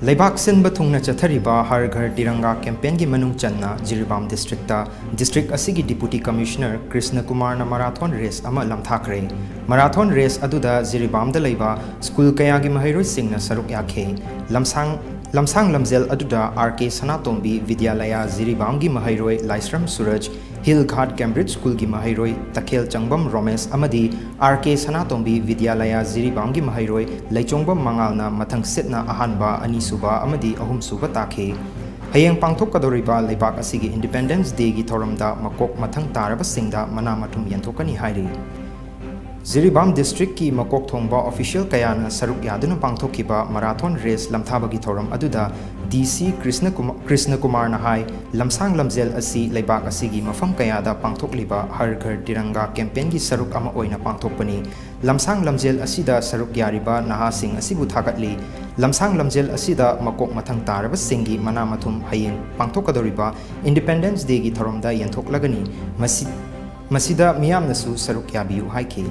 LEIBAK SHINBA THUNGNA CHATHARIBA Har Ghar Tirangga campaign gi Manung Channa JIRIBAM district ta district ASIGI deputy commissioner KRISHNA KUMAR na marathon race ama Lamthakhre marathon race aduda JIRIBAM da leiba school kaya gi mahairoi singna saruk yakhe lamsang lamzel aduda RK Sanatombi Vidyalaya JIRIBAM gi mahairoi Laisram Suraj Hill Ghat Cambridge School gi mahairoi Takhel Changbam Romesh amadi RK Sanatombi Vidyalaya JIRIBAM gi mahairoi Leichongbam Mangalna mathang setna ahanba anisuba amadi ahumsuba takhe hayeng pangthokadoriba LEIBAK asigi Independence Day gi thoramda makok mathang taraba singda mana mathum yanthokani hairi JIRIBAM district ki makok thongba official kayana saruk yaduna pangthokiba marathon race lamthabagi thoram aduda DC KRISHNA KUMAR na hai lamsang lamzel asi LEIBAK asigi mafam kayada pangthokliba Har Ghar Tirangga campaign gi saruk ama oina pangthokpani lamsang lamzel asida saruk yariba naha sing asibu thagatli lamsang lamzel asida makok mathang taraba singi mana mathum hayeng pangthokadoriba Independence Day gi thoramda yanthoklagani masida miyamnasu saruk yabiu haike